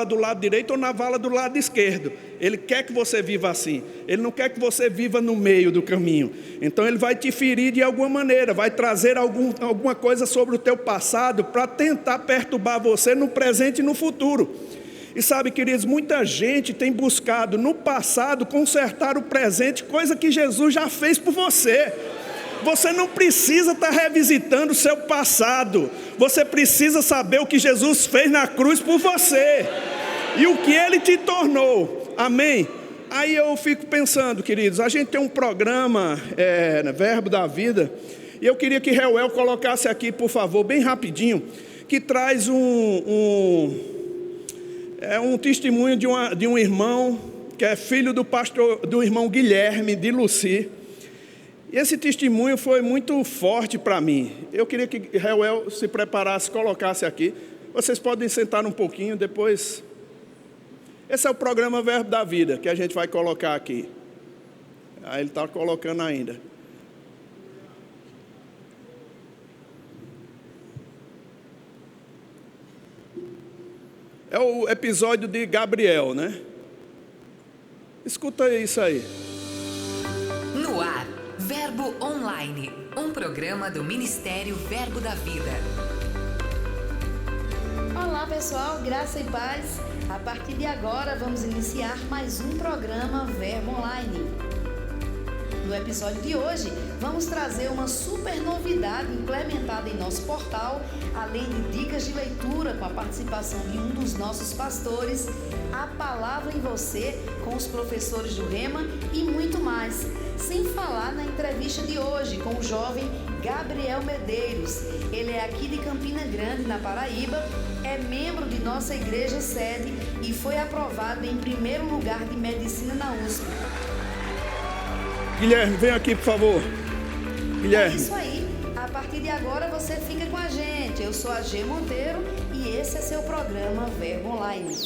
do lado direito ou na vala do lado esquerdo. Ele quer que você viva assim. Ele não quer que você viva no meio do caminho. Então ele vai te ferir de alguma maneira, vai trazer alguma coisa sobre o teu passado para tentar perturbar você no presente e no futuro. E sabe, queridos, muita gente tem buscado no passado consertar o presente, coisa que Jesus já fez por você. Você não precisa estar revisitando o seu passado. Você precisa saber o que Jesus fez na cruz por você e o que Ele te tornou. Amém? Aí eu fico pensando, queridos, a gente tem um programa, Verbo da Vida, e eu queria que Reuel colocasse aqui, por favor, bem rapidinho, que traz um testemunho de um irmão, que é filho do irmão Guilherme, de Luci. E esse testemunho foi muito forte para mim. Eu queria que Reuel se preparasse, colocasse aqui. Vocês podem sentar um pouquinho, depois... Esse é o programa Verbo da Vida, que a gente vai colocar aqui. Aí ele está colocando ainda. É o episódio de Gabriel, né? Escuta isso aí. No ar, Verbo Online, um programa do Ministério Verbo da Vida. Olá pessoal, graça e paz. A partir de agora vamos iniciar mais um programa Verbo Online. No episódio de hoje, vamos trazer uma super novidade implementada em nosso portal, além de dicas de leitura com a participação de um dos nossos pastores, a Palavra em Você com os professores do Rema e muito mais. Sem falar na entrevista de hoje com o jovem Gabriel Medeiros. Ele é aqui de Campina Grande, na Paraíba, é membro de nossa igreja sede e foi aprovado em primeiro lugar de medicina na USP. Guilherme, vem aqui, por favor. Guilherme. É isso aí. A partir de agora você fica com a gente. Eu sou a G Monteiro e esse é seu programa Verbo Online.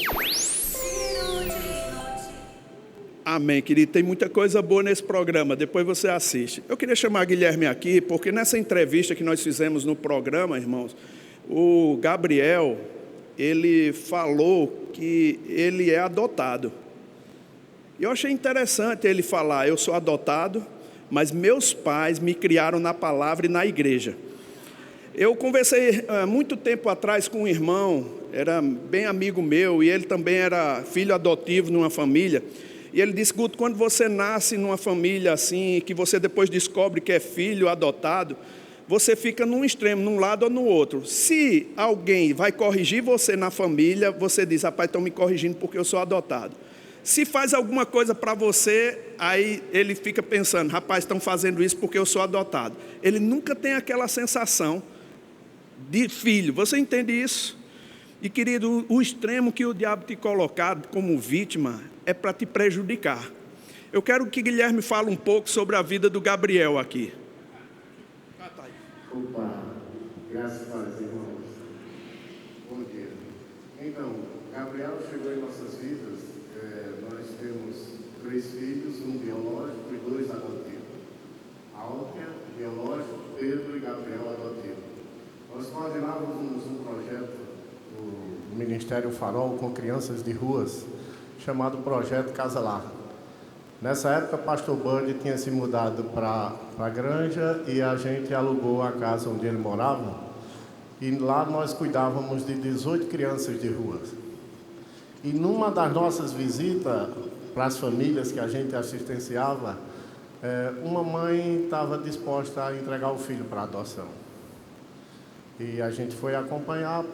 Amém, querido. Tem muita coisa boa nesse programa. Depois você assiste. Eu queria chamar Guilherme aqui, porque nessa entrevista que nós fizemos no programa, irmãos, o Gabriel, ele falou que ele é adotado. Eu achei interessante ele falar, eu sou adotado, mas meus pais me criaram na palavra e na igreja. Eu conversei muito tempo atrás com um irmão, era bem amigo meu, e ele também era filho adotivo numa família. E ele disse, Guto, quando você nasce numa família assim, que você depois descobre que é filho adotado, você fica num extremo, num lado ou no outro. Se alguém vai corrigir você na família, você diz, rapaz, estão me corrigindo porque eu sou adotado. Se faz alguma coisa para você, aí ele fica pensando, rapaz, estão fazendo isso porque eu sou adotado. Ele nunca tem aquela sensação de filho. Você entende isso? E, querido, o extremo que o diabo te colocar como vítima é para te prejudicar. Eu quero que Guilherme fale um pouco sobre a vida do Gabriel aqui. Opa, graças a Deus, irmãos. Bom dia. Então, Gabriel chegou em nossas vidas. Nós temos 3 filhos, um biológico e 2 adotivos. Álvia, biológico, Pedro e Gabriel, adotivo. Nós coordenávamos um projeto do Ministério Farol com crianças de ruas, chamado Projeto Casa Lar. Nessa época, pastor Bud tinha se mudado para a Granja e a gente alugou a casa onde ele morava. E lá nós cuidávamos de 18 crianças de rua. E numa das nossas visitas para as famílias que a gente assistenciava, uma mãe estava disposta a entregar o filho para adoção. E a gente foi acompanhar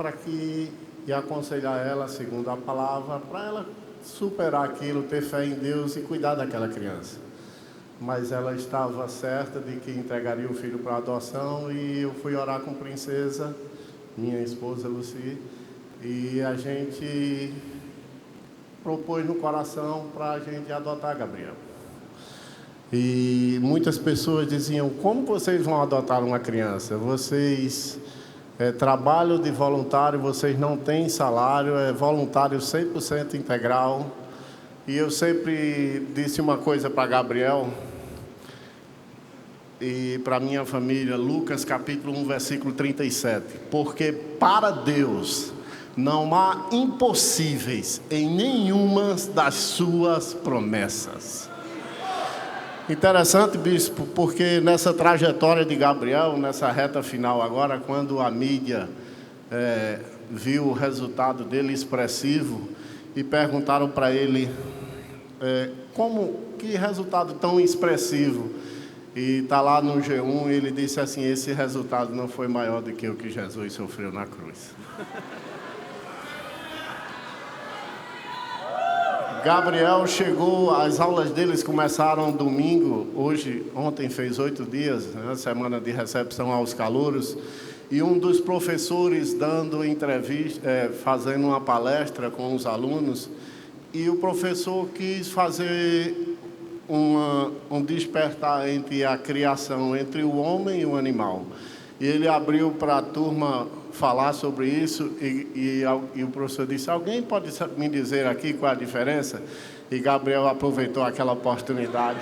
e aconselhar ela, segundo a palavra, para ela superar aquilo, ter fé em Deus e cuidar daquela criança. Mas ela estava certa de que entregaria o filho para adoção e eu fui orar com Princesa, minha esposa Luci, e a gente propôs no coração para a gente adotar Gabriel. E muitas pessoas diziam, como vocês vão adotar uma criança? Vocês trabalham de voluntário, vocês não têm salário, é voluntário 100% integral. E eu sempre disse uma coisa para Gabriel e para minha família, Lucas capítulo 1, versículo 37. Porque para Deus Não há impossíveis em nenhuma das suas promessas. Interessante, bispo, porque nessa trajetória de Gabriel, nessa reta final agora, quando a mídia viu o resultado dele expressivo e perguntaram para ele que resultado tão expressivo, e está lá no G1, ele disse assim: esse resultado não foi maior do que o que Jesus sofreu na cruz. Gabriel chegou, as aulas deles começaram domingo, ontem fez 8 dias, né, semana de recepção aos calouros, e um dos professores dando entrevista, fazendo uma palestra com os alunos, e o professor quis fazer um despertar entre a criação, entre o homem e o animal. E ele abriu para a turma falar sobre isso, e o professor disse: alguém pode me dizer aqui qual é a diferença? E Gabriel aproveitou aquela oportunidade.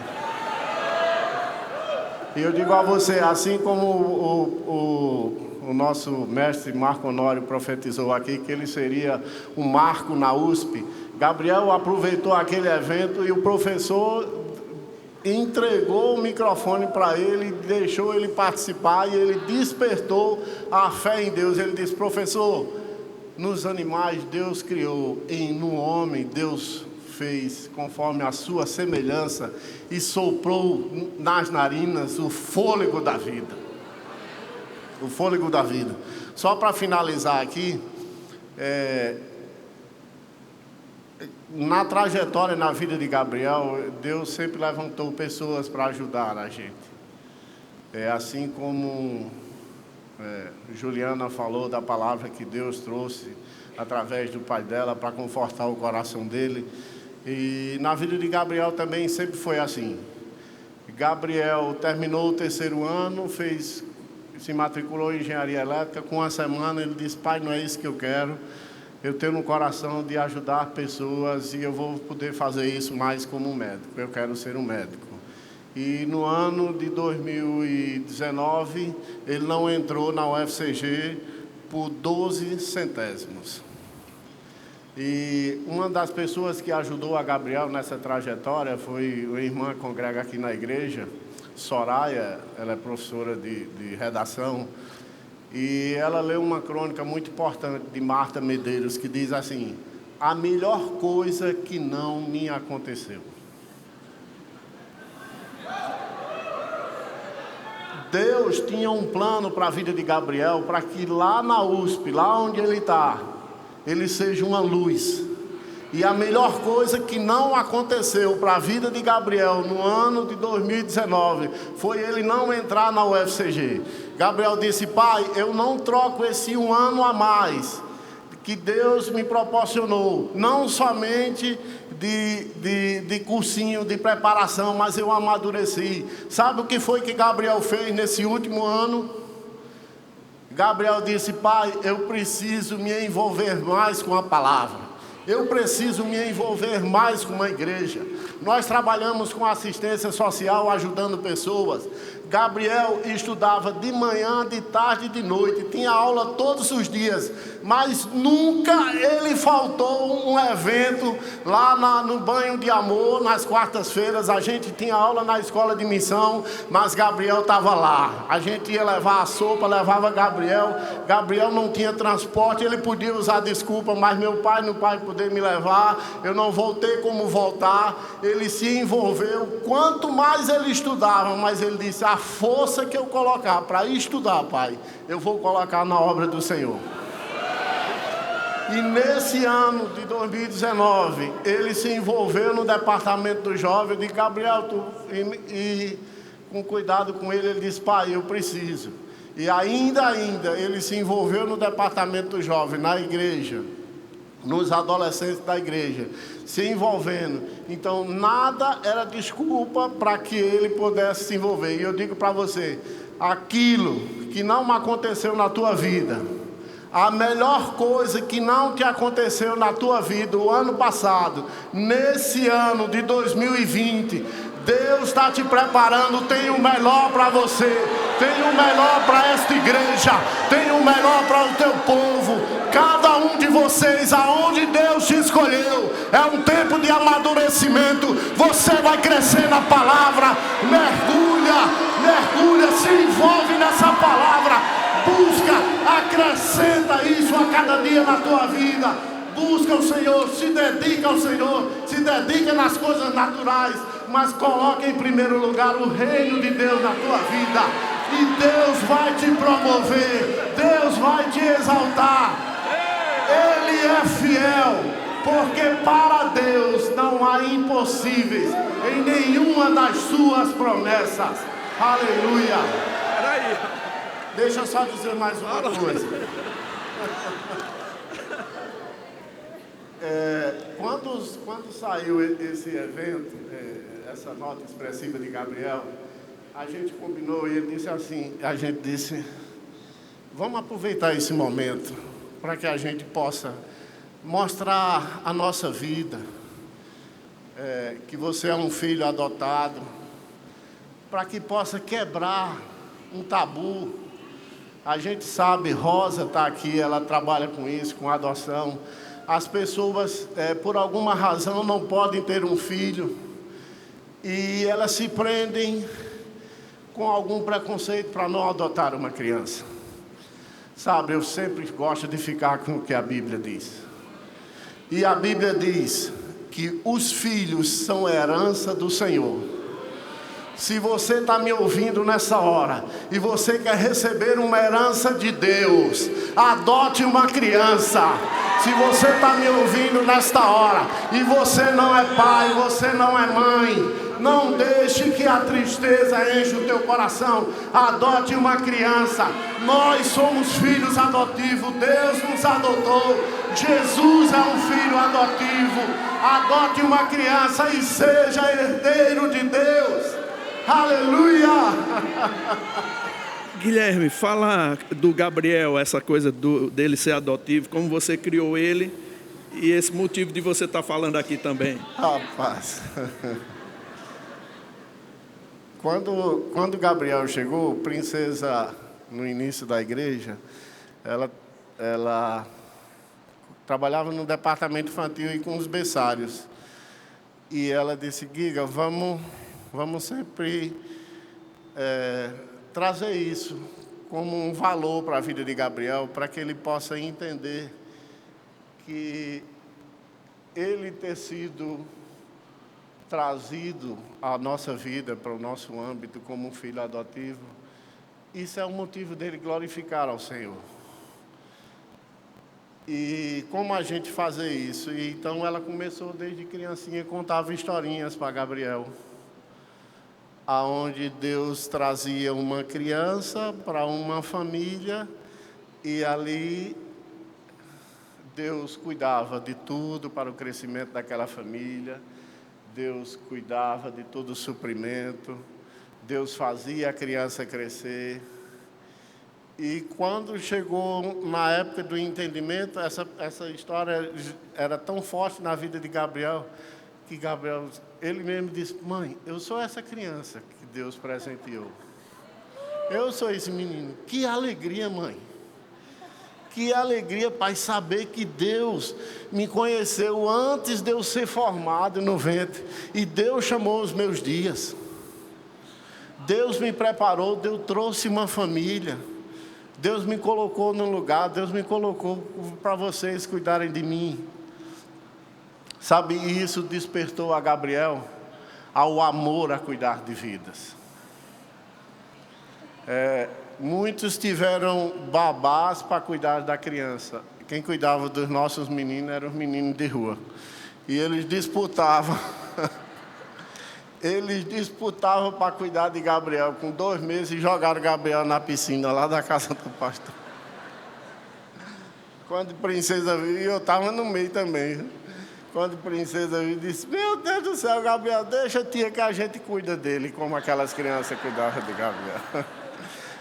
E eu digo a você, assim como o nosso mestre Marco Honório profetizou aqui, que ele seria um marco na USP, Gabriel aproveitou aquele evento e o professor entregou o microfone para ele, deixou ele participar, e ele despertou a fé em Deus. Ele disse: professor, nos animais Deus criou, e no homem Deus fez conforme a sua semelhança e soprou nas narinas o fôlego da vida. O fôlego da vida. Só para finalizar aqui, na trajetória, na vida de Gabriel, Deus sempre levantou pessoas para ajudar a gente. Assim como Juliana falou da palavra que Deus trouxe através do pai dela para confortar o coração dele. E na vida de Gabriel também sempre foi assim. Gabriel terminou o 3º ano, se matriculou em engenharia elétrica. Com uma semana ele disse: pai, não é isso que eu quero. Eu tenho no coração de ajudar pessoas e eu vou poder fazer isso mais como um médico. Eu quero ser um médico. E no ano de 2019, ele não entrou na UFCG por 12 centésimos. E uma das pessoas que ajudou a Gabriel nessa trajetória foi uma irmã que congrega aqui na igreja, Soraya. Ela é professora de redação. E ela leu uma crônica muito importante de Marta Medeiros, que diz assim: a melhor coisa que não me aconteceu. Deus tinha um plano para a vida de Gabriel, para que lá na USP, lá onde ele está, ele seja uma luz. E a melhor coisa que não aconteceu para a vida de Gabriel no ano de 2019 foi ele não entrar na UFCG. Gabriel disse: pai, eu não troco esse um ano a mais que Deus me proporcionou, não somente de cursinho, de preparação, mas eu amadureci. Sabe o que foi que Gabriel fez nesse último ano? Gabriel disse: pai, eu preciso me envolver mais com a palavra. Eu preciso me envolver mais com a igreja. Nós trabalhamos com assistência social, ajudando pessoas. Gabriel estudava de manhã, de tarde e de noite. Tinha aula todos os dias. Mas nunca ele faltou um evento lá no Banho de Amor, nas quartas-feiras. A gente tinha aula na escola de missão, mas Gabriel estava lá. A gente ia levar a sopa, levava Gabriel. Gabriel não tinha transporte, ele podia usar desculpa, mas meu pai não vai poder me levar. Eu não vou ter como voltar. Ele se envolveu. Quanto mais ele estudava, mais ele disse: a força que eu colocar para estudar, pai, eu vou colocar na obra do Senhor. E nesse ano de 2019, ele se envolveu no departamento do jovem. Eu disse: Gabriel, e com cuidado com ele disse: pai, eu preciso. E ainda, ele se envolveu no departamento do jovem, na igreja, nos adolescentes da igreja, se envolvendo. Então, nada era desculpa para que ele pudesse se envolver. E eu digo para você, aquilo que não aconteceu na tua vida, a melhor coisa que não te aconteceu na tua vida o ano passado, nesse ano de 2020, Deus está te preparando. Tem o melhor para você, tem o melhor para esta igreja, tem o melhor para o teu povo. Cada um de vocês, aonde Deus te escolheu, é um tempo de amadurecimento. Você vai crescer na palavra. Mergulha, se envolve nessa palavra. Busca, acrescenta isso a cada dia na tua vida. Busca o Senhor, se dedica ao Senhor, se dedica nas coisas naturais, mas coloca em primeiro lugar o reino de Deus na tua vida. E Deus vai te promover, Deus vai te exaltar. Ele é fiel, porque para Deus não há impossíveis em nenhuma das suas promessas. Aleluia. Deixa eu só dizer mais uma coisa. Quando saiu esse evento, essa nota expressiva de Gabriel, a gente combinou e ele disse assim, a gente disse, vamos aproveitar esse momento para que a gente possa mostrar a nossa vida, que você é um filho adotado, para que possa quebrar um tabu. A gente sabe, Rosa está aqui, ela trabalha com isso, com adoção. As pessoas, por alguma razão, não podem ter um filho e elas se prendem com algum preconceito para não adotar uma criança. Sabe, eu sempre gosto de ficar com o que a Bíblia diz. E a Bíblia diz que os filhos são herança do Senhor. Se você está me ouvindo nessa hora e você quer receber uma herança de Deus, adote uma criança. Se você está me ouvindo nesta hora e você não é pai, você não é mãe, não deixe que a tristeza enche o teu coração. Adote uma criança. Nós somos filhos adotivos. Deus nos adotou. Jesus é um filho adotivo. Adote uma criança e seja herdeiro de Deus. Aleluia! Guilherme, fala do Gabriel, essa coisa dele ser adotivo, como você criou ele e esse motivo de você estar falando aqui também. Rapaz, quando Gabriel chegou, princesa no início da igreja, ela trabalhava no departamento infantil e com os berçários. E ela disse, Giga, vamos sempre trazer isso como um valor para a vida de Gabriel, para que ele possa entender que ele ter sido trazido à nossa vida, para o nosso âmbito como um filho adotivo, isso é um motivo dele glorificar ao Senhor. E como a gente fazer isso? E então ela começou desde criancinha, contava historinhas para Gabriel, aonde Deus trazia uma criança para uma família e ali Deus cuidava de tudo para o crescimento daquela família. Deus cuidava de todo o suprimento. Deus fazia a criança crescer. E quando chegou na época do entendimento, essa história era tão forte na vida de Gabriel, que Gabriel, ele mesmo disse, mãe, eu sou essa criança que Deus presenteou. Eu sou esse menino. Que alegria, mãe. Que alegria, pai, saber que Deus me conheceu antes de eu ser formado no ventre. E Deus chamou os meus dias. Deus me preparou, Deus trouxe uma família. Deus me colocou num lugar, Deus me colocou para vocês cuidarem de mim. Sabe, isso despertou a Gabriel ao amor a cuidar de vidas. Muitos tiveram babás para cuidar da criança. Quem cuidava dos nossos meninos eram os meninos de rua. E eles disputavam. Eles disputavam para cuidar de Gabriel. Com 2 meses jogaram Gabriel na piscina lá da casa do pastor. Quando a princesa viu, eu estava no meio também. Quando a princesa viu, disse, meu Deus do céu, Gabriel, deixa a tia que a gente cuida dele, como aquelas crianças cuidavam de Gabriel.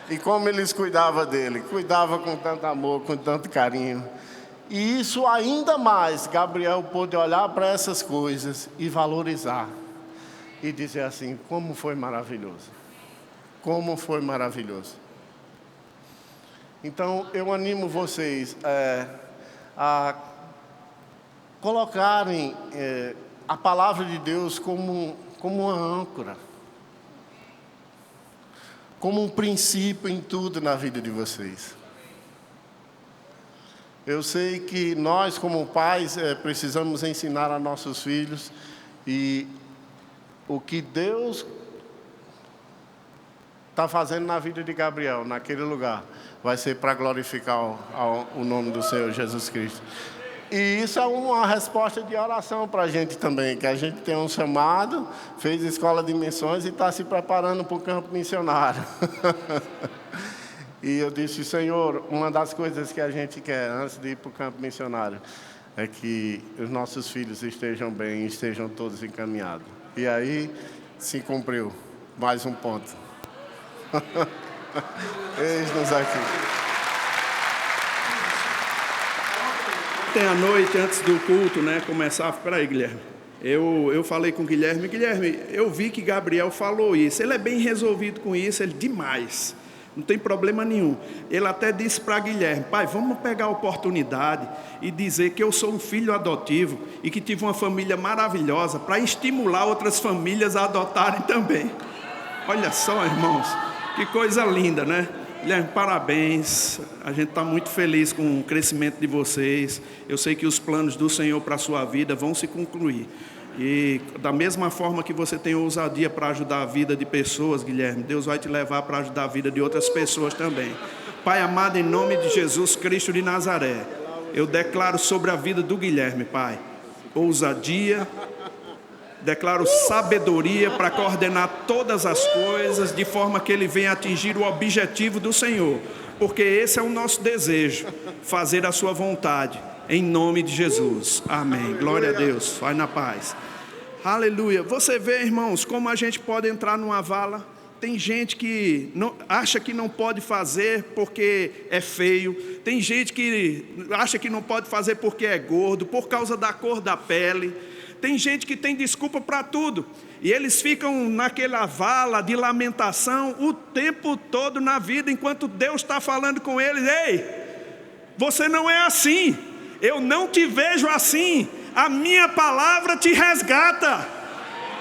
E como eles cuidavam dele, cuidava com tanto amor, com tanto carinho. E isso ainda mais, Gabriel pôde olhar para essas coisas e valorizar. E dizer assim, como foi maravilhoso. Como foi maravilhoso. Então, eu animo vocês a colocarem a palavra de Deus como uma âncora, como um princípio em tudo na vida de vocês. Eu sei que nós, como pais, precisamos ensinar a nossos filhos, e o que Deus está fazendo na vida de Gabriel, naquele lugar, vai ser para glorificar o nome do Senhor Jesus Cristo. E isso é uma resposta de oração para a gente também, que a gente tem um chamado, fez escola de missões e está se preparando para o campo missionário. E eu disse: Senhor, uma das coisas que a gente quer antes de ir para o campo missionário é que os nossos filhos estejam bem, estejam todos encaminhados. E aí se cumpriu mais um ponto. Eis-nos aqui. Ontem à noite, antes do culto, começar, peraí, Guilherme, eu falei com o Guilherme, eu vi que Gabriel falou isso, ele é bem resolvido com isso, ele demais, não tem problema nenhum. Ele até disse para Guilherme: pai, vamos pegar a oportunidade e dizer que eu sou um filho adotivo e que tive uma família maravilhosa, para estimular outras famílias a adotarem também. Olha só, irmãos, que coisa linda, né? Guilherme, parabéns, a gente está muito feliz com o crescimento de vocês. Eu sei que os planos do Senhor para a sua vida vão se concluir. E da mesma forma que você tem ousadia para ajudar a vida de pessoas, Guilherme, Deus vai te levar para ajudar a vida de outras pessoas também. Pai amado, em nome de Jesus Cristo de Nazaré, eu declaro sobre a vida do Guilherme, Pai, ousadia, declaro sabedoria para coordenar todas as coisas, de forma que ele venha atingir o objetivo do Senhor, porque esse é o nosso desejo, fazer a sua vontade, em nome de Jesus, amém. Glória a Deus, vai na paz. Aleluia. Você vê, irmãos, como a gente pode entrar numa vala. Tem gente que acha que não pode fazer porque é feio. Tem gente que acha que não pode fazer porque é gordo, por causa da cor da pele. Tem gente que tem desculpa para tudo. E eles ficam naquela vala de lamentação o tempo todo na vida, enquanto Deus está falando com eles: ei, você não é assim. Eu não te vejo assim. A minha palavra te resgata.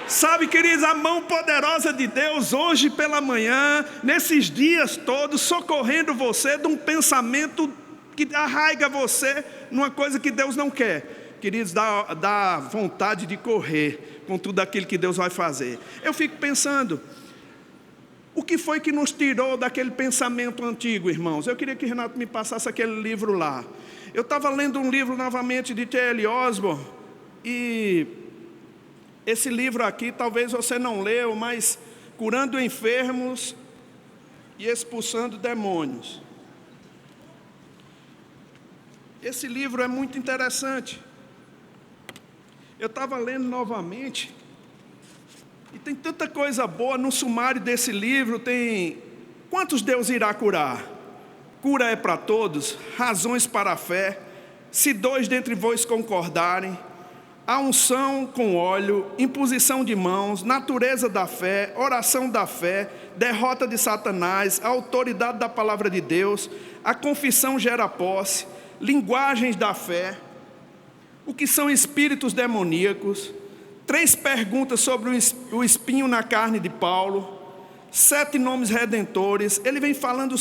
Sabe, queridos, a mão poderosa de Deus hoje pela manhã, nesses dias todos, socorrendo você de um pensamento que arraiga você numa coisa que Deus não quer. Queridos, dá vontade de correr com tudo aquilo que Deus vai fazer. Eu fico pensando, o que foi que nos tirou daquele pensamento antigo, irmãos? Eu queria que Renato me passasse aquele livro lá. Eu estava lendo um livro novamente de T.L. Osborne, e esse livro aqui, talvez você não leu, mas Curando Enfermos e Expulsando Demônios. Esse livro é muito interessante. Eu estava lendo novamente, e tem tanta coisa boa no sumário desse livro. Tem: quantos Deus irá curar? Cura é para todos, razões para a fé, se dois dentre vós concordarem, a unção com óleo, imposição de mãos, natureza da fé, oração da fé, derrota de Satanás, a autoridade da palavra de Deus, a confissão gera posse, linguagens da fé, o que são espíritos demoníacos, 3 perguntas sobre o espinho na carne de Paulo, 7 nomes redentores. Ele vem falando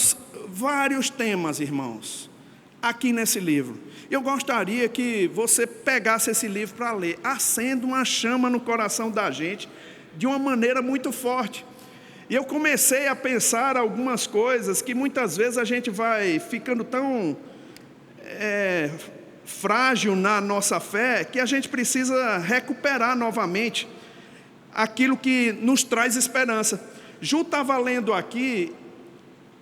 vários temas, irmãos, aqui nesse livro. Eu gostaria que você pegasse esse livro para ler. Acenda uma chama no coração da gente de uma maneira muito forte. E eu comecei a pensar algumas coisas que muitas vezes a gente vai ficando tão frágil na nossa fé, que a gente precisa recuperar novamente aquilo que nos traz esperança. Ju estava lendo aqui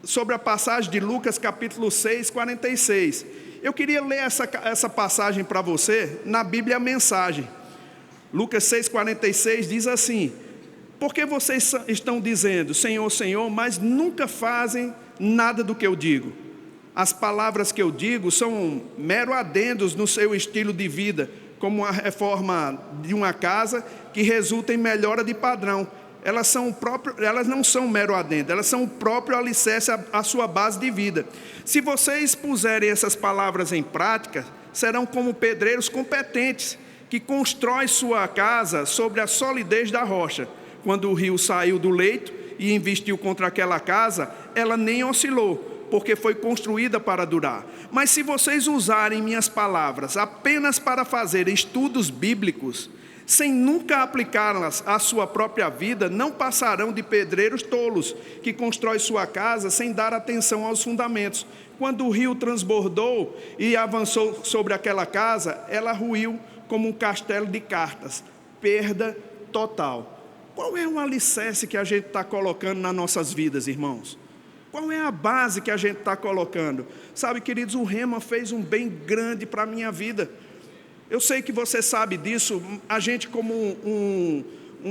sobre a passagem de Lucas capítulo 6, 46. Eu queria ler essa passagem para você na Bíblia Mensagem. Lucas 6, 46 diz assim: porque vocês estão dizendo Senhor, Senhor, mas nunca fazem nada do que eu digo. As palavras que eu digo são mero adendos no seu estilo de vida, como a reforma de uma casa que resulta em melhora de padrão. Elas não são mero adendo, elas são o próprio alicerce à sua base de vida. Se vocês puserem essas palavras em prática, serão como pedreiros competentes, que constroem sua casa sobre a solidez da rocha. Quando o rio saiu do leito e investiu contra aquela casa, ela nem oscilou, porque foi construída para durar. Mas se vocês usarem minhas palavras apenas para fazer estudos bíblicos, sem nunca aplicá-las à sua própria vida, não passarão de pedreiros tolos, que constroem sua casa sem dar atenção aos fundamentos. Quando o rio transbordou e avançou sobre aquela casa, ela ruiu como um castelo de cartas. Perda total. Qual é o alicerce que a gente está colocando nas nossas vidas, irmãos? Qual é a base que a gente está colocando? Sabe, queridos, o Rema fez um bem grande para a minha vida. Eu sei que você sabe disso. A gente, como um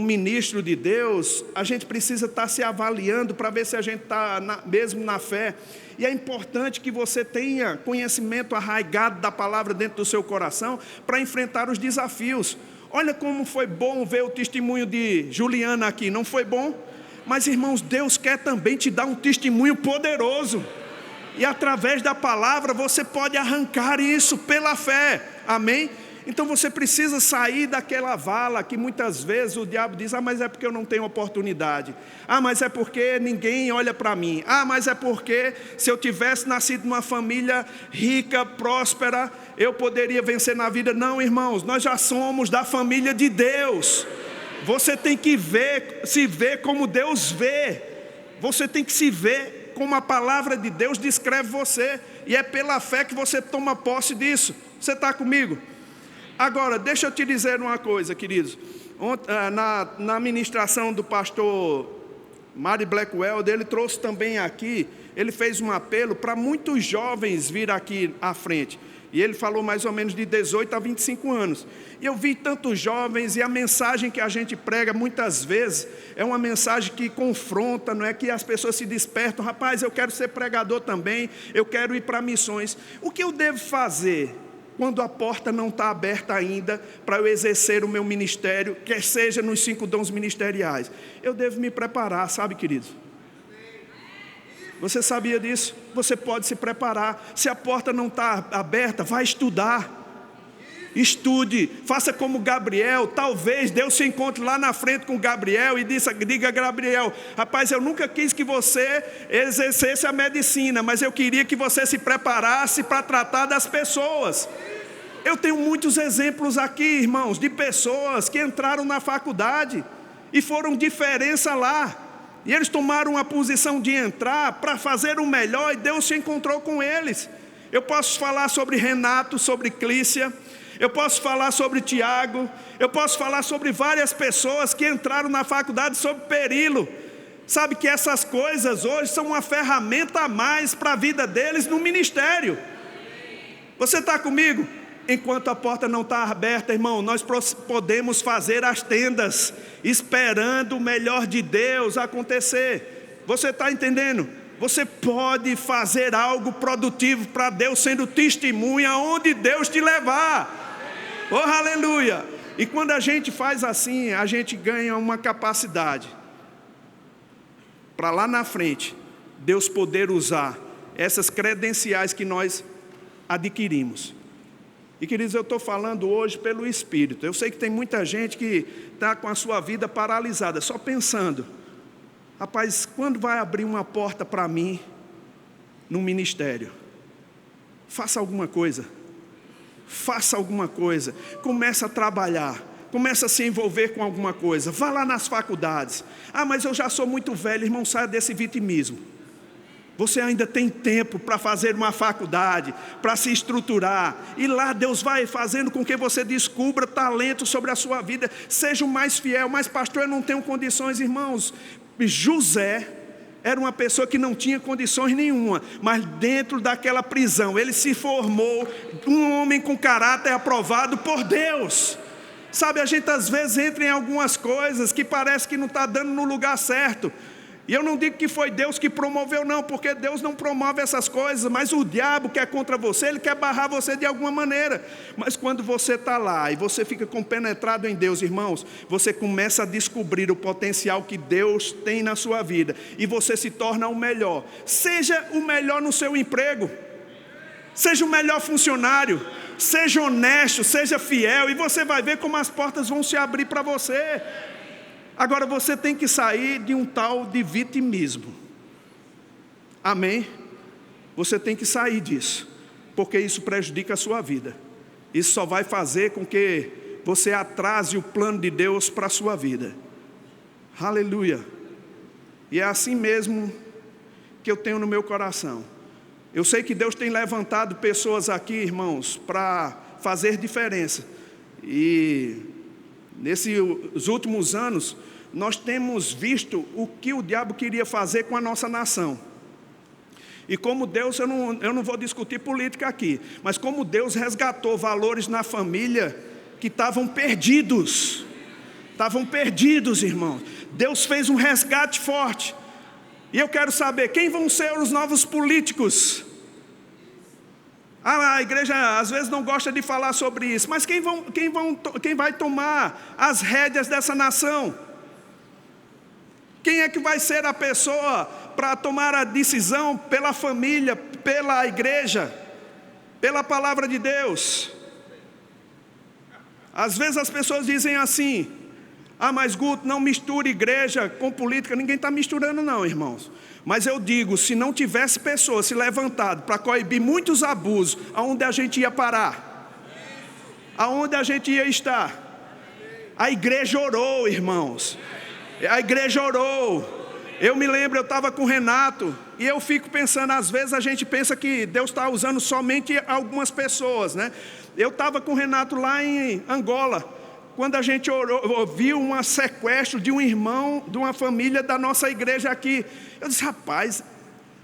ministro de Deus, a gente precisa estar se avaliando para ver se a gente está mesmo na fé. E é importante que você tenha conhecimento arraigado da palavra dentro do seu coração para enfrentar os desafios. Olha como foi bom ver o testemunho de Juliana aqui, não foi bom? Mas, irmãos, Deus quer também te dar um testemunho poderoso. E através da palavra você pode arrancar isso pela fé. Amém? Então você precisa sair daquela vala que muitas vezes o diabo diz: ah, mas é porque eu não tenho oportunidade. Ah, mas é porque ninguém olha para mim. Ah, mas é porque se eu tivesse nascido numa família rica, próspera, eu poderia vencer na vida. Não, irmãos, nós já somos da família de Deus. Você tem que se ver como Deus vê. Você tem que se ver como a palavra de Deus descreve você. E é pela fé que você toma posse disso. Você está comigo? Agora, deixa eu te dizer uma coisa, queridos. Na ministração do pastor Mari Blackwell, ele trouxe também aqui, ele fez um apelo para muitos jovens vir aqui à frente. E ele falou mais ou menos de 18 a 25 anos. E eu vi tantos jovens, e a mensagem que a gente prega muitas vezes é uma mensagem que confronta, não é? Que as pessoas se despertam: rapaz, eu quero ser pregador também, eu quero ir para missões. O que eu devo fazer quando a porta não está aberta ainda para eu exercer o meu ministério, quer seja nos 5 dons ministeriais? Eu devo me preparar, sabe, queridos? Você sabia disso? Você pode se preparar. Se a porta não está aberta, vai estudar. Estude, faça como Gabriel. Talvez Deus se encontre lá na frente com Gabriel e diga a Gabriel: rapaz, eu nunca quis que você exercesse a medicina, mas eu queria que você se preparasse para tratar das pessoas. Eu tenho muitos exemplos aqui, irmãos, de pessoas que entraram na faculdade e foram diferença lá. E eles tomaram a posição de entrar para fazer o melhor, e Deus se encontrou com eles. Eu posso falar sobre Renato, sobre Clícia, eu posso falar sobre Tiago, eu posso falar sobre várias pessoas que entraram na faculdade, sobre Perilo. Sabe que essas coisas hoje são uma ferramenta a mais para a vida deles no ministério. Você está comigo? Enquanto a porta não está aberta, irmão, nós podemos fazer as tendas, esperando o melhor de Deus acontecer. Você está entendendo? Você pode fazer algo produtivo para Deus, sendo testemunha aonde Deus te levar. Oh, aleluia! E quando a gente faz assim, a gente ganha uma capacidade para lá na frente Deus poder usar essas credenciais que nós adquirimos. E, queridos, eu estou falando hoje pelo Espírito. Eu sei que tem muita gente que está com a sua vida paralisada, só pensando: rapaz, quando vai abrir uma porta para mim no ministério? Faça alguma coisa. Faça alguma coisa. Comece a trabalhar. Comece a se envolver com alguma coisa. Vá lá nas faculdades. Ah, mas eu já sou muito velho. Irmão, saia desse vitimismo. Você ainda tem tempo para fazer uma faculdade, para se estruturar. E lá Deus vai fazendo com que você descubra talento sobre a sua vida. Seja o mais fiel. Mas, pastor, eu não tenho condições, irmãos. José era uma pessoa que não tinha condições nenhuma, mas dentro daquela prisão ele se formou um homem com caráter aprovado por Deus. Sabe, a gente às vezes entra em algumas coisas que parece que não está dando no lugar certo. E eu não digo que foi Deus que promoveu, não, porque Deus não promove essas coisas, mas o diabo que é contra você, ele quer barrar você de alguma maneira. Mas quando você está lá e você fica compenetrado em Deus, irmãos, você começa a descobrir o potencial que Deus tem na sua vida, e você se torna o melhor. Seja o melhor no seu emprego, seja o melhor funcionário, seja honesto, seja fiel, e você vai ver como as portas vão se abrir para você. Agora você tem que sair de um tal de vitimismo. Amém? Você tem que sair disso, porque isso prejudica a sua vida. Isso só vai fazer com que você atrase o plano de Deus para a sua vida. Aleluia. E é assim mesmo que eu tenho no meu coração. Eu sei que Deus tem levantado pessoas aqui, irmãos, para fazer diferença. E nesses últimos anos, nós temos visto o que o diabo queria fazer com a nossa nação. E como Deus, eu não vou discutir política aqui, mas como Deus resgatou valores na família que estavam perdidos. Estavam perdidos, irmãos. Deus fez um resgate forte. E eu quero saber, quem vão ser os novos políticos? A igreja às vezes não gosta de falar sobre isso, mas quem vai tomar as rédeas dessa nação? Quem é que vai ser a pessoa para tomar a decisão pela família, pela igreja, pela palavra de Deus? Às vezes as pessoas dizem assim: mas Guto, não misture igreja com política. Ninguém está misturando não, irmãos. Mas eu digo, se não tivesse pessoas se levantado para coibir muitos abusos, aonde a gente ia parar? Aonde a gente ia estar? A igreja orou, irmãos. A igreja orou. Eu me lembro, eu estava com o Renato, e eu fico pensando, às vezes a gente pensa que Deus está usando somente algumas pessoas, né? Eu estava com o Renato lá em Angola, quando a gente ouviu um sequestro de um irmão, de uma família da nossa igreja aqui. Eu disse, rapaz,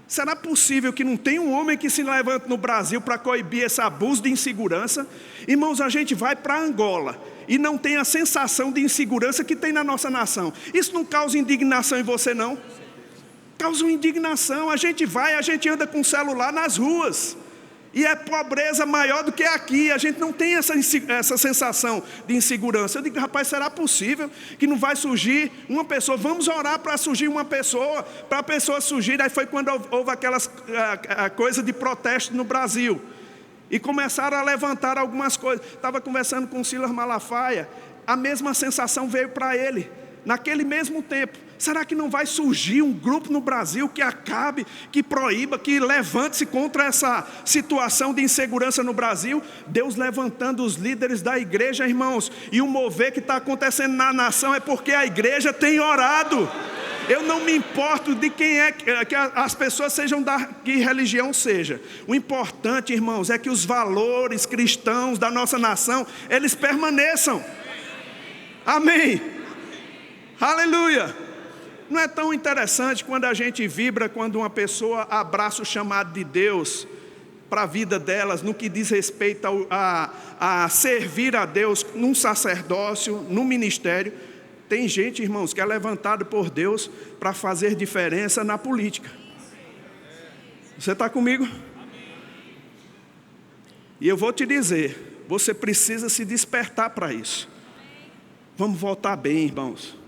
será possível que não tenha um homem que se levante no Brasil para coibir esse abuso de insegurança? Irmãos, a gente vai para Angola e não tem a sensação de insegurança que tem na nossa nação. Isso não causa indignação em você, não? Causa uma indignação. A gente vai, a gente anda com o celular nas ruas. E é pobreza maior do que aqui. A gente não tem essa sensação de insegurança. Eu digo, rapaz, será possível que não vai surgir uma pessoa? Vamos orar para surgir uma pessoa, para a pessoa surgir. Aí foi quando houve aquelas coisas de protesto no Brasil. E começaram a levantar algumas coisas. Estava conversando com o Silas Malafaia. A mesma sensação veio para ele. Naquele mesmo tempo. Será que não vai surgir um grupo no Brasil que acabe, que proíba, que levante-se contra essa situação de insegurança no Brasil? Deus levantando os líderes da igreja, irmãos. E o mover que está acontecendo na nação é porque a igreja tem orado. Eu não me importo de quem é que as pessoas sejam da que religião seja. O importante, irmãos, é que os valores cristãos da nossa nação, eles permaneçam. Amém. Aleluia. Não é tão interessante quando a gente vibra, quando uma pessoa abraça o chamado de Deus para a vida delas, no que diz respeito a servir a Deus num sacerdócio, num ministério. Tem gente, irmãos, que é levantado por Deus para fazer diferença na política. Você está comigo? E eu vou te dizer, você precisa se despertar para isso. Vamos votar bem, irmãos.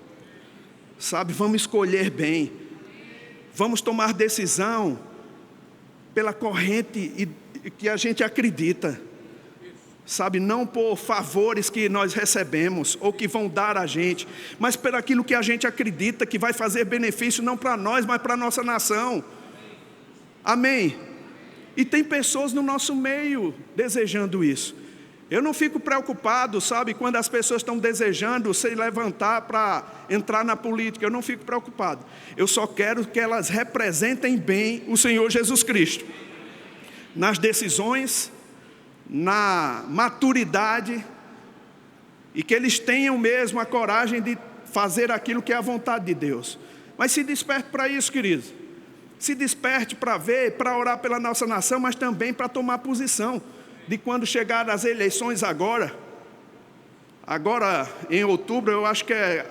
Sabe, vamos escolher bem. Vamos tomar decisão pela corrente que a gente acredita. Sabe, não por favores que nós recebemos ou que vão dar a gente, mas por aquilo que a gente acredita que vai fazer benefício não para nós, mas para a nossa nação. Amém? E tem pessoas no nosso meio desejando isso. Eu não fico preocupado, sabe, quando as pessoas estão desejando se levantar para entrar na política. Eu não fico preocupado. Eu só quero que elas representem bem o Senhor Jesus Cristo. Nas decisões, na maturidade, e que eles tenham mesmo a coragem de fazer aquilo que é a vontade de Deus. Mas se desperte para isso, querido. Se desperte para ver, para orar pela nossa nação, mas também para tomar posição. De quando chegar as eleições agora em outubro, eu acho que é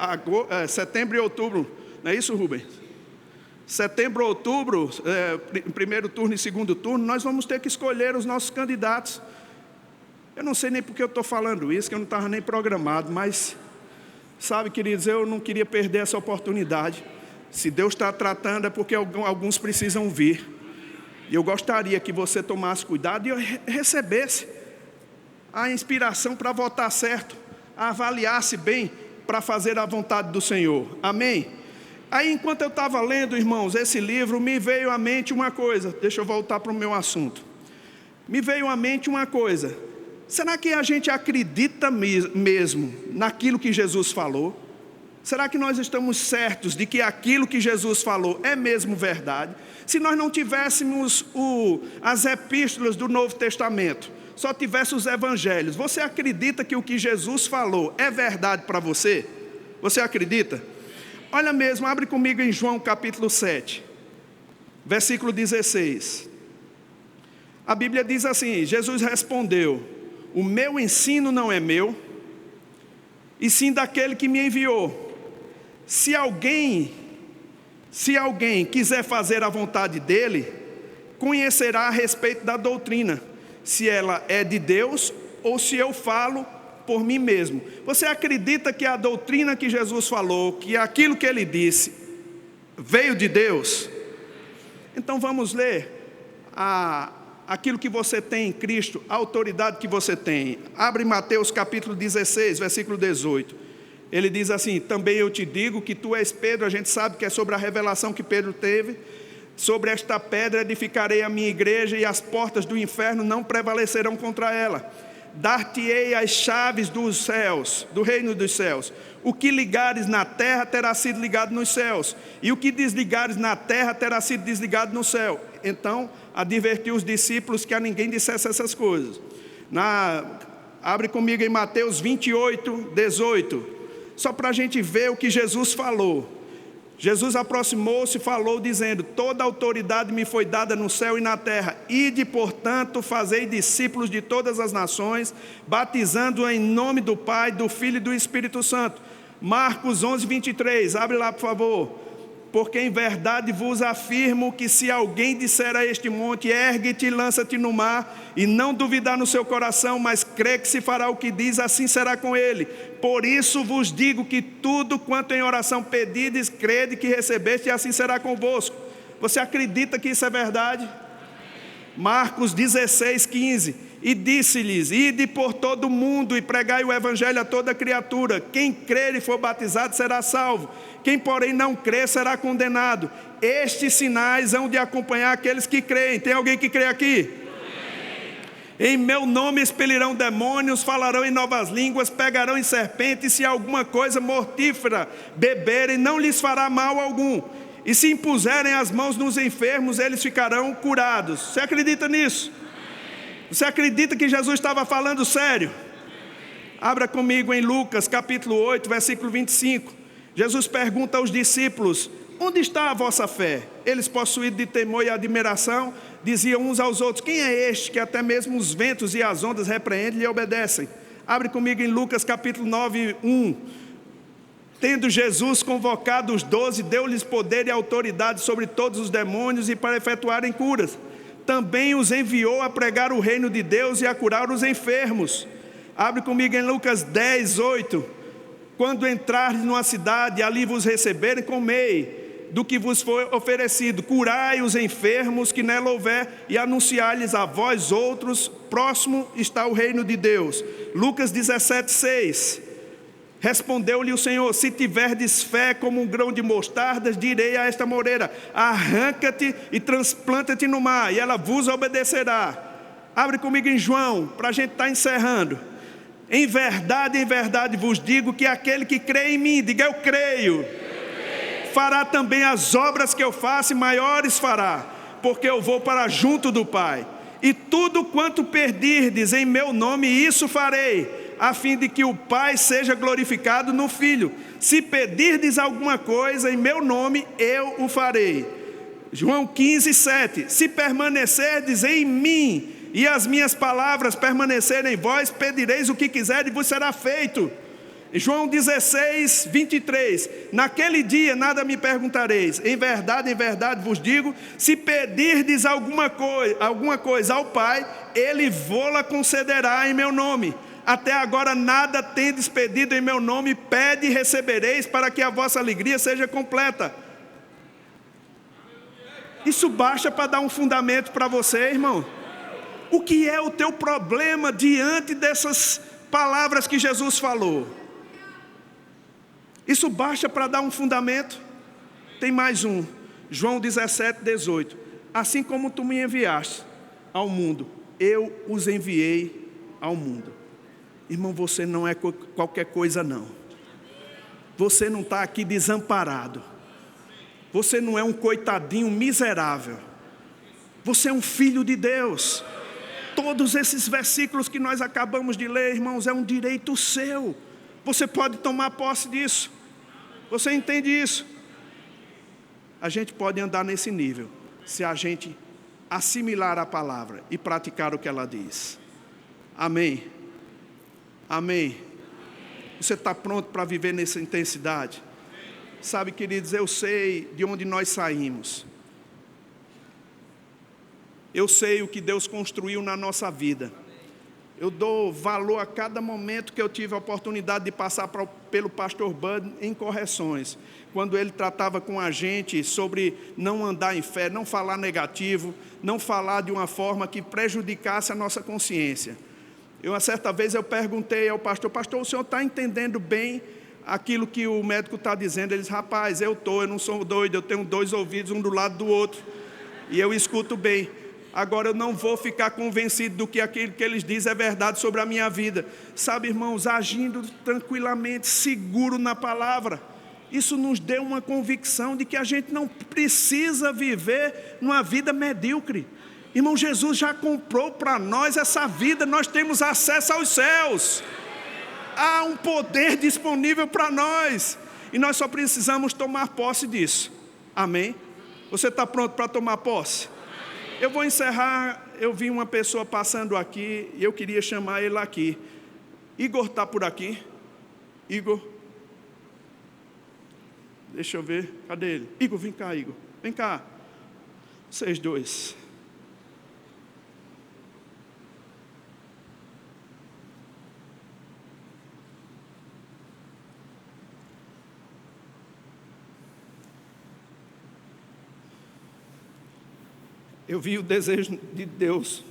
setembro e outubro, não é isso, Rubens? Setembro, outubro, primeiro turno e segundo turno, nós vamos ter que escolher os nossos candidatos. Eu não sei nem porque eu estou falando isso, que eu não estava nem programado, mas, sabe, queridos, eu não queria perder essa oportunidade. Se Deus está tratando é porque alguns precisam vir. E eu gostaria que você tomasse cuidado e recebesse a inspiração para votar certo, a avaliar-se bem para fazer a vontade do Senhor. Amém? Aí, enquanto eu estava lendo, irmãos, esse livro, me veio à mente uma coisa. Deixa eu voltar para o meu assunto. Me veio à mente uma coisa. Será que a gente acredita mesmo naquilo que Jesus falou? Será que nós estamos certos de que aquilo que Jesus falou é mesmo verdade? Se nós não tivéssemos as epístolas do Novo Testamento, só tivesse os evangelhos, você acredita que o que Jesus falou é verdade para você? Você acredita? Olha mesmo, abre comigo em João capítulo 7, versículo 16. A Bíblia diz assim: Jesus respondeu: o meu ensino não é meu, e sim daquele que me enviou. Se alguém quiser fazer a vontade dele, conhecerá a respeito da doutrina, se ela é de Deus ou se eu falo por mim mesmo. Você acredita que a doutrina que Jesus falou, que aquilo que ele disse, veio de Deus? Então vamos ler aquilo que você tem em Cristo, a autoridade que você tem. Abre Mateus capítulo 16, versículo 18. Ele diz assim: também eu te digo que tu és Pedro. A gente sabe que é sobre a revelação que Pedro teve. Sobre esta pedra edificarei a minha igreja, e as portas do inferno não prevalecerão contra ela. Dar-te-ei as chaves dos céus, do reino dos céus. O que ligares na terra terá sido ligado nos céus, e o que desligares na terra terá sido desligado no céu. Então advertiu os discípulos que a ninguém dissesse essas coisas. Abre comigo em Mateus 28, 18. Só para a gente ver o que Jesus falou. Jesus aproximou-se e falou, dizendo: toda autoridade me foi dada no céu e na terra. Ide, portanto, fazei discípulos de todas as nações, batizando em nome do Pai, do Filho e do Espírito Santo. Marcos 11, 23, abre lá por favor. Porque em verdade vos afirmo que se alguém disser a este monte: ergue-te e lança-te no mar, e não duvidar no seu coração, mas crê que se fará o que diz, assim será com ele. Por isso vos digo que tudo quanto em oração pedides, crede que recebeste, e assim será convosco. Você acredita que isso é verdade? Marcos 16, 15. E disse-lhes: ide por todo o mundo e pregai o evangelho a toda criatura. Quem crer e for batizado será salvo. Quem, porém, não crer será condenado. Estes sinais hão de acompanhar aqueles que creem. Tem alguém que crê aqui? Em meu nome expelirão demônios, falarão em novas línguas, pegarão em serpentes, se alguma coisa mortífera beberem, não lhes fará mal algum. E se impuserem as mãos nos enfermos, eles ficarão curados. Você acredita nisso? Você acredita que Jesus estava falando sério? Abra comigo em Lucas capítulo 8, versículo 25. Jesus pergunta aos discípulos: onde está a vossa fé? Eles, possuídos de temor e admiração, diziam uns aos outros: quem é este que até mesmo os ventos e as ondas repreendem e lhe obedecem? Abre comigo em Lucas capítulo 9, 1. Tendo Jesus convocado os 12, deu-lhes poder e autoridade sobre todos os demônios e para efetuarem curas. Também os enviou a pregar o reino de Deus e a curar os enfermos. Abre comigo em Lucas 10, 8. Quando entrardes numa cidade, ali vos receberem, comei do que vos foi oferecido. Curai os enfermos que nela houver, e anunciai-lhes a vós outros, próximo está o reino de Deus. Lucas 17, 6. Respondeu-lhe o Senhor: se tiverdes fé como um grão de mostardas, direi a esta moreira: arranca-te e transplanta-te no mar, e ela vos obedecerá. Abre comigo em João, para a gente estar encerrando. Em verdade vos digo que aquele que crê em mim, diga eu creio, fará também as obras que eu faço, e maiores fará, porque eu vou para junto do Pai. E tudo quanto pedirdes em meu nome, isso farei, a fim de que o Pai seja glorificado no Filho. Se pedirdes alguma coisa em meu nome, eu o farei. João 15, 7. Se permanecerdes em mim, e as minhas palavras permanecerem em vós, pedireis o que quiserdes e vos será feito. João 16, 23. Naquele dia nada me perguntareis. Em verdade vos digo, se pedirdes alguma coisa ao Pai, Ele vô-la concederá em meu nome. Até agora nada tendes pedido em meu nome, pede e recebereis, para que a vossa alegria seja completa. Isso basta para dar um fundamento para você, irmão. O que é o teu problema diante dessas palavras que Jesus falou? Isso basta para dar um fundamento? Tem mais um, João 17:18. Assim como tu me enviaste ao mundo, eu os enviei ao mundo. Irmão, você não é qualquer coisa não. Você não está aqui desamparado. Você não é um coitadinho miserável. Você é um filho de Deus. Todos esses versículos que nós acabamos de ler, irmãos, é um direito seu. Você pode tomar posse disso. Você entende isso? A gente pode andar nesse nível, se a gente assimilar a palavra e praticar o que ela diz. Amém? Amém? Você está pronto para viver nessa intensidade? Sabe, queridos, eu sei de onde nós saímos. Eu sei o que Deus construiu na nossa vida. Eu dou valor a cada momento que eu tive a oportunidade de passar pelo pastor Bud em correções. Quando ele tratava com a gente sobre não andar em fé, não falar negativo, não falar de uma forma que prejudicasse a nossa consciência. Uma certa vez eu perguntei ao pastor, o senhor está entendendo bem aquilo que o médico está dizendo? Ele disse, rapaz, eu não sou doido, eu tenho 2 ouvidos, um do lado do outro, e eu escuto bem. Agora eu não vou ficar convencido do que aquilo que eles dizem é verdade sobre a minha vida. Sabe, irmãos, agindo tranquilamente, seguro na palavra. Isso nos deu uma convicção de que a gente não precisa viver numa vida medíocre. Irmão, Jesus já comprou para nós essa vida, nós temos acesso aos céus. Há um poder disponível para nós. E nós só precisamos tomar posse disso. Amém? Você está pronto para tomar posse? Eu vou encerrar, eu vi uma pessoa passando aqui, e eu queria chamar ele aqui. Igor está por aqui? Igor? Deixa eu ver, cadê ele? Igor, vem cá, Igor. Vem cá. Vocês dois. Eu vi o desejo de Deus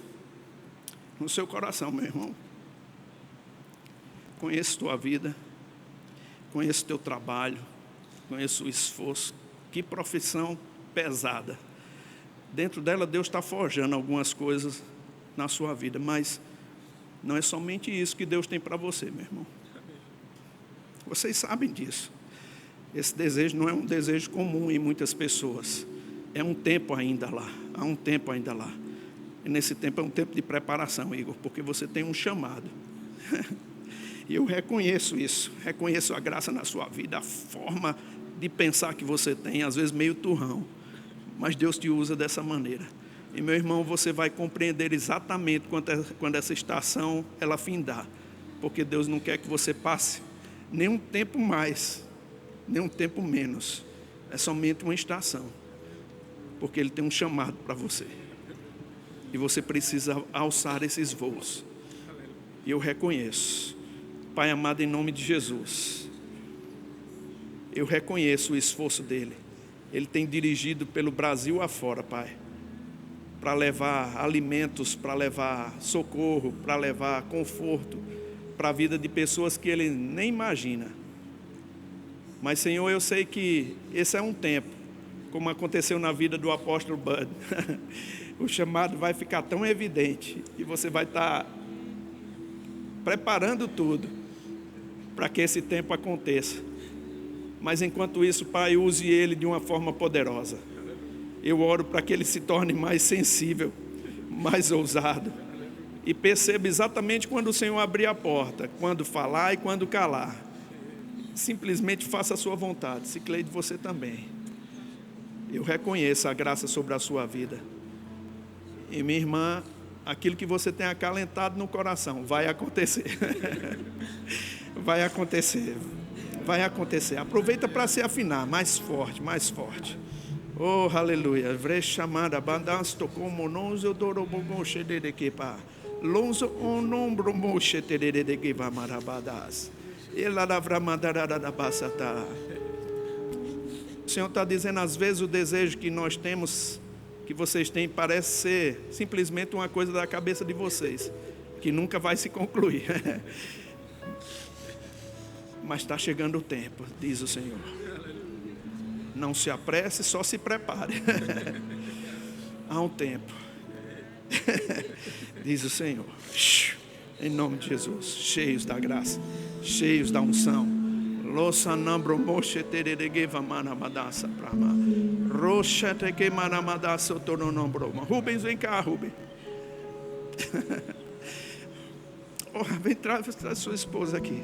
no seu coração, meu irmão. Conheço tua vida, conheço teu trabalho, conheço o esforço. Que profissão pesada. Dentro dela Deus está forjando algumas coisas na sua vida, mas não é somente isso que Deus tem para você, meu irmão. Vocês sabem disso. Esse desejo não é um desejo comum em muitas pessoas. É um tempo ainda lá, há um tempo ainda lá. E nesse tempo é um tempo de preparação, Igor, porque você tem um chamado. E eu reconheço isso, reconheço a graça na sua vida, a forma de pensar que você tem, às vezes meio turrão, mas Deus te usa dessa maneira. E meu irmão, você vai compreender exatamente quando essa estação ela findar, porque Deus não quer que você passe nem um tempo mais, nem um tempo menos, é somente uma estação. Porque Ele tem um chamado para você. E você precisa alçar esses voos. E eu reconheço. Pai amado, em nome de Jesus, eu reconheço o esforço dele. Ele tem dirigido pelo Brasil afora, Pai, para levar alimentos, para levar socorro, para levar conforto para a vida de pessoas que ele nem imagina. Mas, Senhor, eu sei que esse é um tempo, como aconteceu na vida do apóstolo Bud. O chamado vai ficar tão evidente e você vai estar preparando tudo para que esse tempo aconteça. Mas enquanto isso, Pai, use ele de uma forma poderosa. Eu oro para que ele se torne mais sensível, mais ousado e perceba exatamente quando o Senhor abrir a porta, quando falar e quando calar. Simplesmente faça a sua vontade. Cicleide, você também. Eu reconheço a graça sobre a sua vida. E minha irmã, aquilo que você tem acalentado no coração, vai acontecer. Vai acontecer. Vai acontecer. Aproveita para se afinar, mais forte, mais forte. Oh, aleluia. Vrechamada, bandasto como nonzo dorobogo xederequepa. Lonzo onombro moche tererega marabadas. Ela lavramadara basata. O Senhor está dizendo, às vezes, o desejo que nós temos, que vocês têm parece ser simplesmente uma coisa da cabeça de vocês, que nunca vai se concluir. Mas está chegando o tempo, diz o Senhor. Não se apresse, só se prepare. Há um tempo. Diz o Senhor. Em nome de Jesus, cheios da graça, cheios da unção. Rubens, vem cá, Rubens. Vem, traz sua esposa aqui.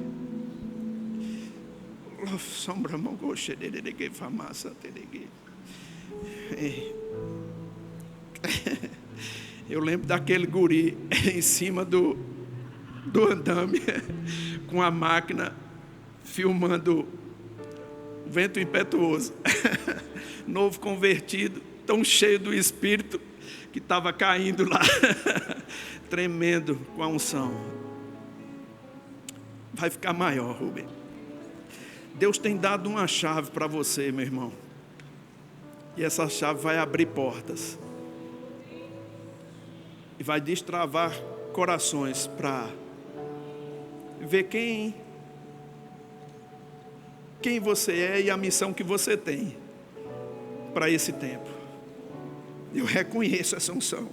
Eu lembro daquele guri em cima do andame, com a máquina, filmando vento impetuoso. Novo convertido, tão cheio do Espírito, que estava caindo lá, tremendo com a unção. Vai ficar maior, Rubem. Deus tem dado uma chave para você, meu irmão. E essa chave vai abrir portas. E vai destravar corações para ver quem você é e a missão que você tem para esse tempo. Eu reconheço essa unção.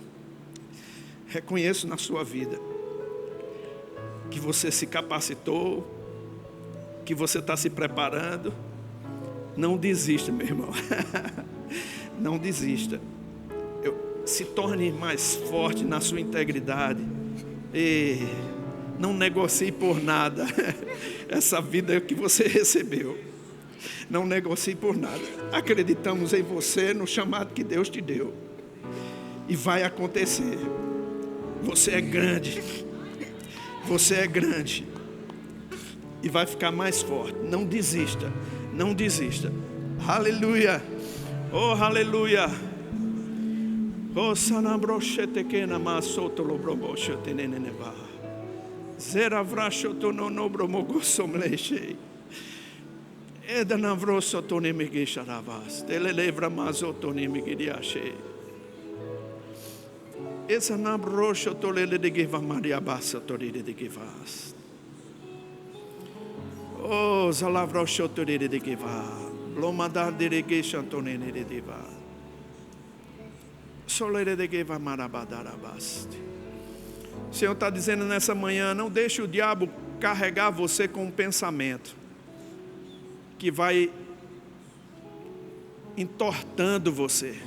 Reconheço na sua vida que você se capacitou, que você está se preparando. Não desista, meu irmão. Não desista. Se torne mais forte na sua integridade. E não negocie por nada essa vida que você recebeu. Não negocie por nada. Acreditamos em você, no chamado que Deus te deu. E vai acontecer. Você é grande. Você é grande. E vai ficar mais forte. Não desista. Não desista. Aleluia. Oh, aleluia. Oh, sanabrochete que na masoto lobrobochete neneneva. Zera vrashoto no nobromogosomleche. Eda navrosoto nemigisharavas. Telelevra mazoto nemigidiache. Esa nabrochoto lele de giva maria bassa toride de givas. Oh, zalavrochoto de giva. Blomadar de regishantonene de diva. O Senhor está dizendo nessa manhã: não deixe o diabo carregar você com um pensamento que vai entortando você,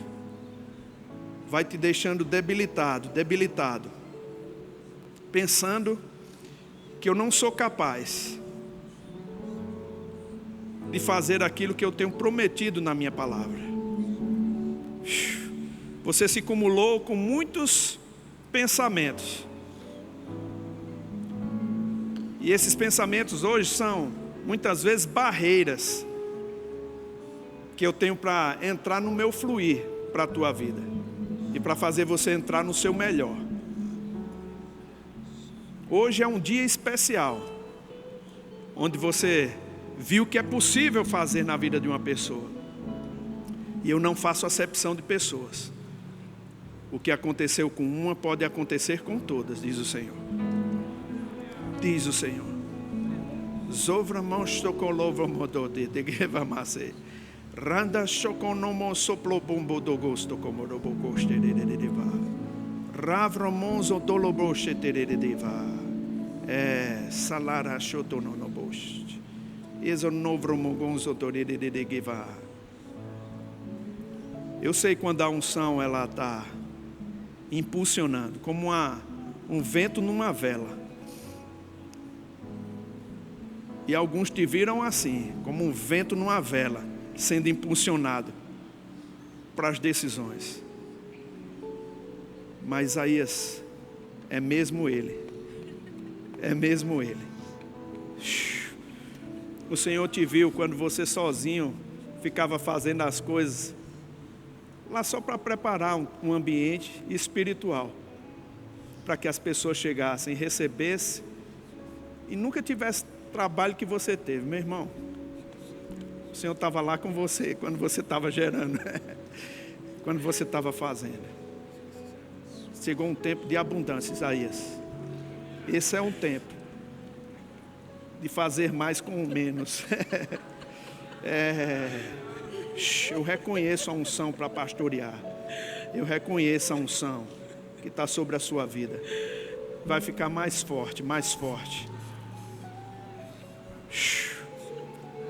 vai te deixando debilitado, pensando que eu não sou capaz de fazer aquilo que eu tenho prometido na minha palavra. Você se acumulou com muitos pensamentos. E esses pensamentos hoje são, muitas vezes, barreiras que eu tenho para entrar no meu fluir para a tua vida. E para fazer você entrar no seu melhor. Hoje é um dia especial, onde você viu o que é possível fazer na vida de uma pessoa. E eu não faço acepção de pessoas. O que aconteceu com uma pode acontecer com todas, diz o Senhor. Diz o Senhor. Zovra monstocolovra modode de gevamase. Randa choconomo soplo bombo do gosto como robocoste de deva. Ravro monzo dolobroche de deva. Salara chotono bost. Ezo novro mogonzo de geva. Eu sei quando a unção ela está impulsionando, como um vento numa vela. E alguns te viram assim, como um vento numa vela, sendo impulsionado para as decisões. Mas Isaías, é mesmo ele. É mesmo ele. O Senhor te viu quando você sozinho ficava fazendo as coisas lá só para preparar um ambiente espiritual, para que as pessoas chegassem, recebessem e nunca tivesse trabalho que você teve, meu irmão. O Senhor estava lá com você quando você estava gerando, quando você estava fazendo. Chegou um tempo de abundância, Isaías. Esse é um tempo de fazer mais com menos. Eu reconheço a unção para pastorear. Eu reconheço a unção que está sobre a sua vida. Vai ficar mais forte, mais forte.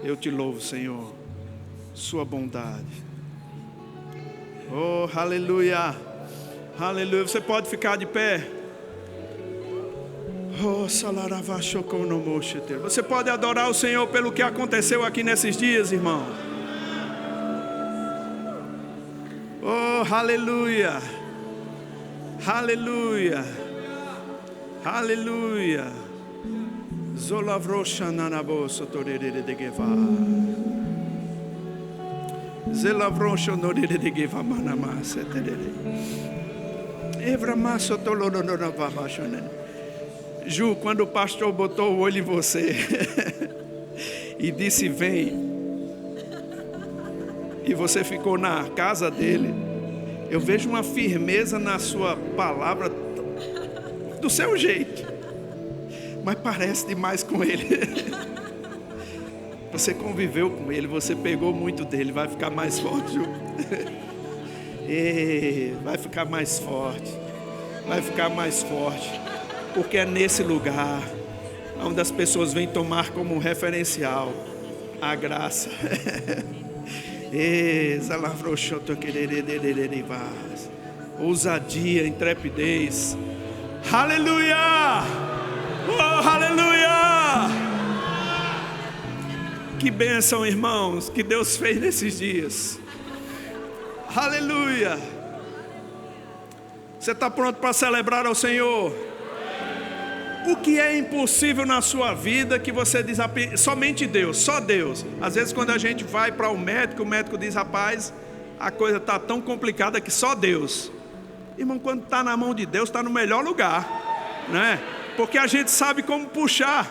Eu te louvo, Senhor, sua bondade. Oh, aleluia, aleluia. Você pode ficar de pé. Oh, você pode adorar o Senhor pelo que aconteceu aqui nesses dias, irmão. Oh, aleluia, aleluia, aleluia. Zolavrocha nanaboso torere de geva. Zelavrocha norere de geva manamasa terere. Evramaso tolorona vavachonene. Ju, quando o pastor botou o olho em você e disse vem, e você ficou na casa dele, eu vejo uma firmeza na sua palavra, do seu jeito, mas parece demais com ele. Você conviveu com ele, você pegou muito dele, vai ficar mais forte, Ju. Vai ficar mais forte, vai ficar mais forte. Porque é nesse lugar onde as pessoas vêm tomar como referencial a graça. Ousadia, intrepidez. Aleluia! Oh, aleluia! Que bênção, irmãos, que Deus fez nesses dias. Aleluia! Você está pronto para celebrar ao Senhor? O que é impossível na sua vida que você diz, somente Deus, só Deus. Às vezes quando a gente vai para o médico diz, rapaz, a coisa está tão complicada que só Deus. Irmão, quando está na mão de Deus, está no melhor lugar, né? Porque a gente sabe como puxar,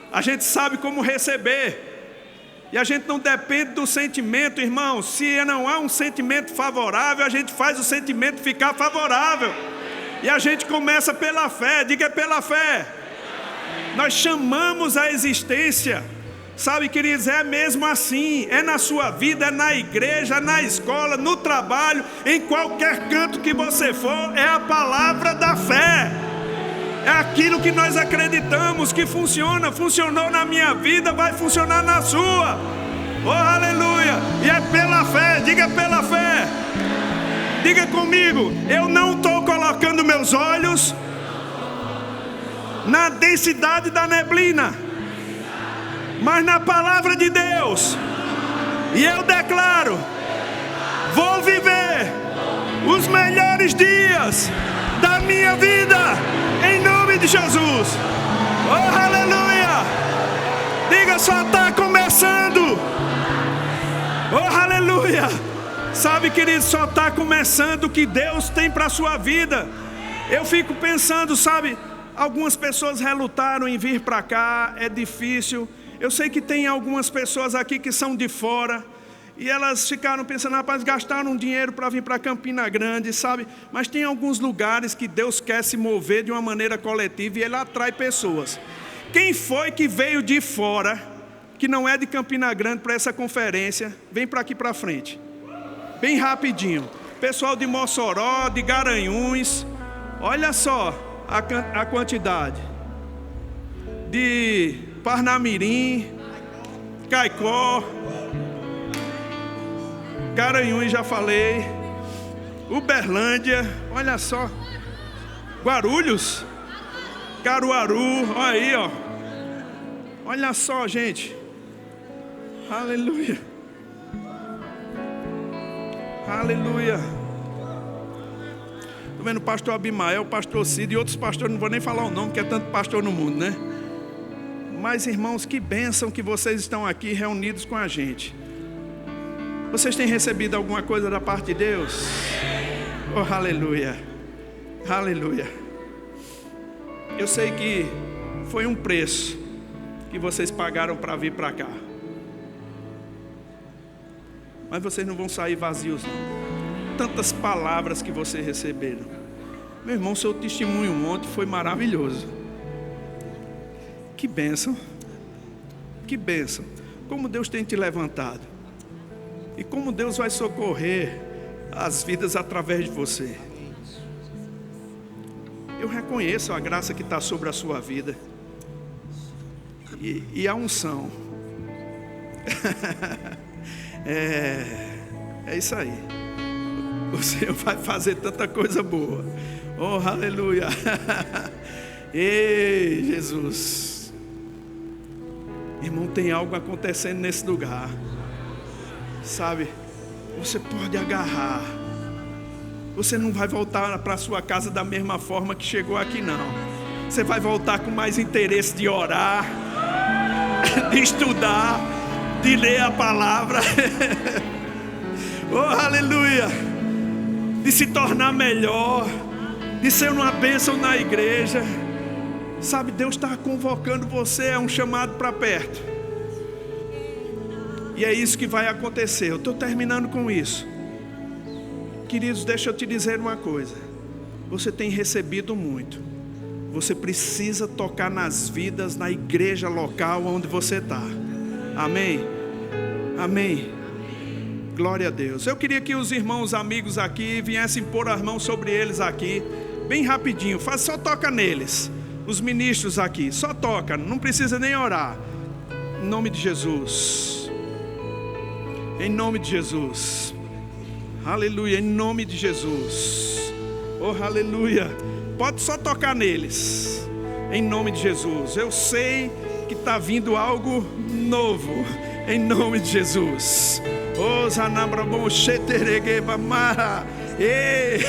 a gente sabe como receber. E a gente não depende do sentimento, irmão. Se não há um sentimento favorável, a gente faz o sentimento ficar favorável. E a gente começa pela fé, diga pela fé. Nós chamamos a existência. Sabe, queridos, é mesmo assim. É na sua vida, é na igreja, na escola, no trabalho, em qualquer canto que você for, é a palavra da fé. É aquilo que nós acreditamos que funciona. Funcionou na minha vida, vai funcionar na sua. Oh, aleluia. E é pela fé, diga pela fé. Diga comigo, eu não estou colocando meus olhos na densidade da neblina, mas na palavra de Deus. E eu declaro, vou viver os melhores dias da minha vida, em nome de Jesus. Oh, aleluia. Diga, só está começando. Oh, aleluia. Sabe, querido, só está começando o que Deus tem para a sua vida. Eu fico pensando, sabe, algumas pessoas relutaram em vir para cá, é difícil. Eu sei que tem algumas pessoas aqui que são de fora, e elas ficaram pensando, rapaz, gastaram dinheiro para vir para Campina Grande, sabe? Mas tem alguns lugares que Deus quer se mover de uma maneira coletiva e Ele atrai pessoas. Quem foi que veio de fora, que não é de Campina Grande, para essa conferência? Vem para aqui para frente. Bem rapidinho. Pessoal de Mossoró, de Garanhuns. Olha só a quantidade. De Parnamirim, Caicó, Garanhuns, já falei. Uberlândia, olha só. Guarulhos, Caruaru, olha aí, ó. Olha só, gente. Aleluia. Aleluia. Estou vendo o pastor Abimael, o pastor Cid e outros pastores, não vou nem falar o nome, porque é tanto pastor no mundo, né? Mas, irmãos, que bênção que vocês estão aqui reunidos com a gente. Vocês têm recebido alguma coisa da parte de Deus? Oh, aleluia. Aleluia. Eu sei que foi um preço que vocês pagaram para vir para cá. Mas vocês não vão sair vazios, não. tantas palavras que você receberam. Meu irmão, seu testemunho ontem foi maravilhoso. Que bênção. Que bênção. Como Deus tem te levantado. E como Deus vai socorrer as vidas através de você. Eu reconheço a graça que está sobre a sua vida. E a unção. É isso aí. O Senhor vai fazer tanta coisa boa. Oh, aleluia. Ei, Jesus. Irmão, tem algo acontecendo nesse lugar. Sabe? Você pode agarrar. Você não vai voltar para a sua casa da mesma forma que chegou aqui, não. Você vai voltar com mais interesse de orar, de estudar, de ler a palavra. Oh, aleluia. De se tornar melhor, de ser uma bênção na igreja. Sabe, Deus está convocando você, é um chamado para perto. E é isso que vai acontecer. Eu estou terminando com isso. Queridos, deixa eu te dizer uma coisa. Você tem recebido muito. Você precisa tocar nas vidas, na igreja local onde você está. Amém? Amém. Glória a Deus. Eu queria que os irmãos amigos aqui viessem pôr as mãos sobre eles aqui, bem rapidinho. Só toca neles. Os ministros aqui, só toca, não precisa nem orar. Em nome de Jesus. Em nome de Jesus. Aleluia, em nome de Jesus. Oh, aleluia. Pode só tocar neles. Em nome de Jesus. Eu sei que está vindo algo novo. Em nome de Jesus. Oh, Zanambrabon Sheteregeba Mara. Ei,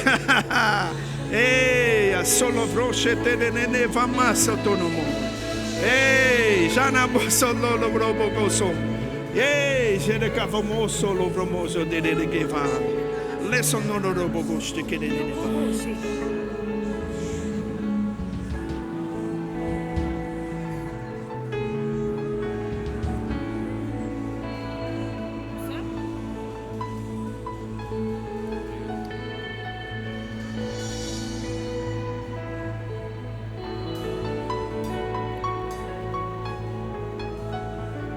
ei, a Solovro Shetereneva Massa Autonomo. Ei, Janabosolobrobogosom. Ei, Jerecavamoso Lovromoso de Regeva. Lesson no Robogoste que